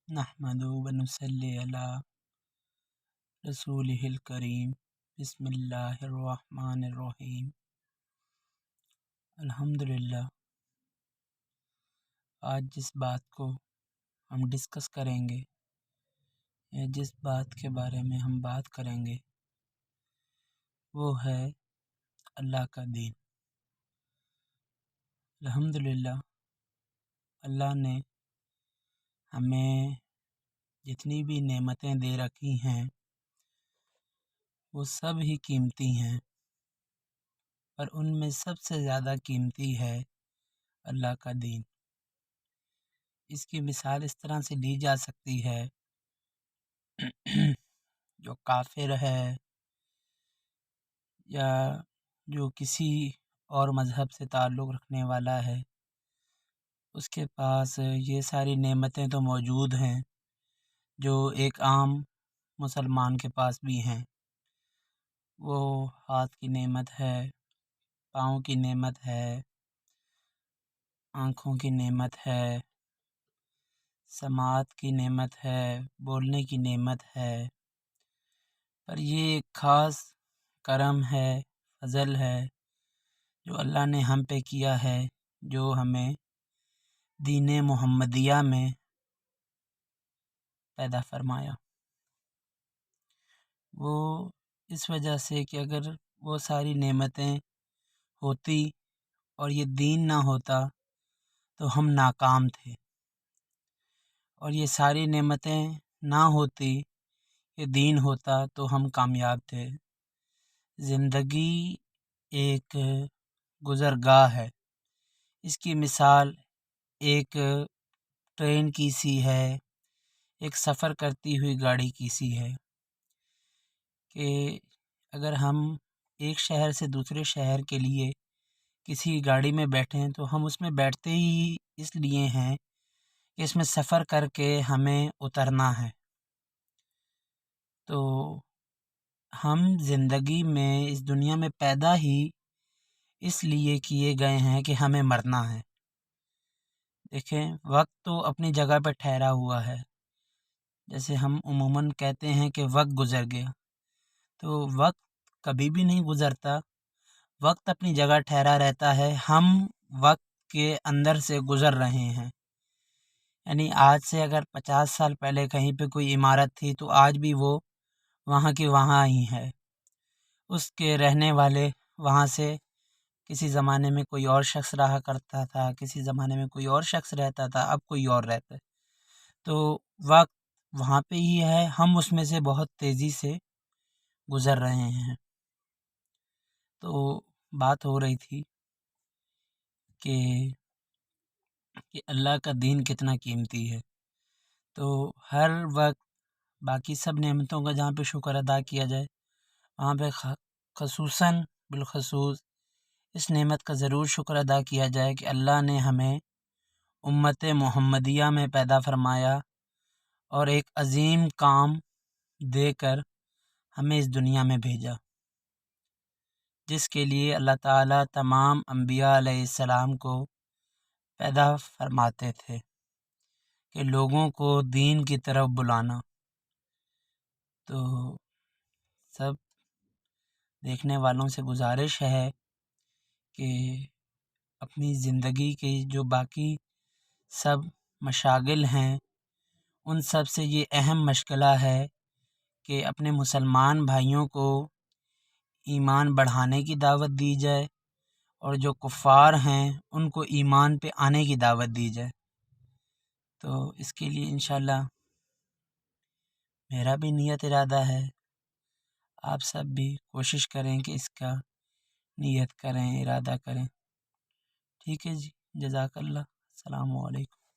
नहमदुहु व नुसल्ली अला रसूलिहिल करीम। बिस्मिल्लाहिर्रहमानिर्रहीम। अल्हम्दुलिल्लाह। आज जिस बात को हम डिस्कस करेंगे या जिस बात के बारे में हम बात करेंगे वो है अल्लाह का दीन। अल्हम्दुलिल्लाह, अल्लाह ने हमें जितनी भी नेमतें दे रखी हैं वो सब ही कीमती हैं, पर उनमें सबसे ज़्यादा कीमती है अल्लाह का दीन। इसकी मिसाल इस तरह से ली जा सकती है जो काफिर है या जो किसी और मज़हब से ताल्लुक़ रखने वाला है, उसके पास ये सारी नेमतें तो मौजूद हैं जो एक आम मुसलमान के पास भी हैं। वो हाथ की नेमत है, पाँव की नेमत है, आँखों की नेमत है, समाअत की नेमत है, बोलने की नेमत है। पर ये एक ख़ास करम है, फ़ज़ल है जो अल्लाह ने हम पे किया है, जो हमें दीन मुहम्मदिया में पैदा फरमाया। वो इस वजह से कि अगर वो सारी नेमतें होती और ये दीन ना होता तो हम नाकाम थे, और ये सारी नेमतें ना होती, ये दीन होता तो हम कामयाब थे। ज़िंदगी एक गुज़रगाह है। इसकी मिसाल एक ट्रेन की सी है, एक सफ़र करती हुई गाड़ी की सी है कि अगर हम एक शहर से दूसरे शहर के लिए किसी गाड़ी में बैठें तो हम उसमें बैठते ही इसलिए हैं कि इसमें सफ़र करके हमें उतरना है। तो हम ज़िंदगी में इस दुनिया में पैदा ही इसलिए किए गए हैं कि हमें मरना है। देखें, वक्त तो अपनी जगह पर ठहरा हुआ है। जैसे हम उमूमन कहते हैं कि वक्त गुज़र गया, तो वक्त कभी भी नहीं गुज़रता। वक्त अपनी जगह ठहरा रहता है, हम वक्त के अंदर से गुज़र रहे हैं। यानी आज से अगर 50 साल पहले कहीं पे कोई इमारत थी तो आज भी वो वहाँ की वहाँ ही है। उसके रहने वाले वहाँ से किसी ज़माने में कोई और शख्स रहा करता था, किसी ज़माने में कोई और शख्स रहता था, अब कोई और रहता है। तो वक्त वहाँ पे ही है, हम उसमें से बहुत तेज़ी से गुज़र रहे हैं। तो बात हो रही थी कि अल्लाह का दीन कितना कीमती है। तो हर वक्त बाकी सब नेमतों का जहाँ पे शुक्र अदा किया जाए, वहाँ पे ख़ुसूसन बिलख़ुसूस इस नेमत का ज़रूर शुक्र अदा किया जाए कि अल्लाह ने हमें उम्मत मुहम्मदिया में पैदा फरमाया और एक अज़ीम काम देकर हमें इस दुनिया में भेजा, जिसके लिए अल्लाह ताला तमाम अंबिया अलैहिस्सलाम को पैदा फरमाते थे कि लोगों को दीन की तरफ बुलाना। तो सब देखने वालों से गुजारिश है कि अपनी ज़िंदगी के जो बाकी सब मशागिल हैं उन सब से ये अहम मशगला है कि अपने मुसलमान भाइयों को ईमान बढ़ाने की दावत दी जाए और जो कुफ़ार हैं उनको ईमान पे आने की दावत दी जाए। तो इसके लिए इंशाअल्लाह मेरा भी नियत इरादा है, आप सब भी कोशिश करें कि इसका नियत करें, इरादा करें। ठीक है जी, जज़ाकल्लाह। अस्सलामु अलैकुम।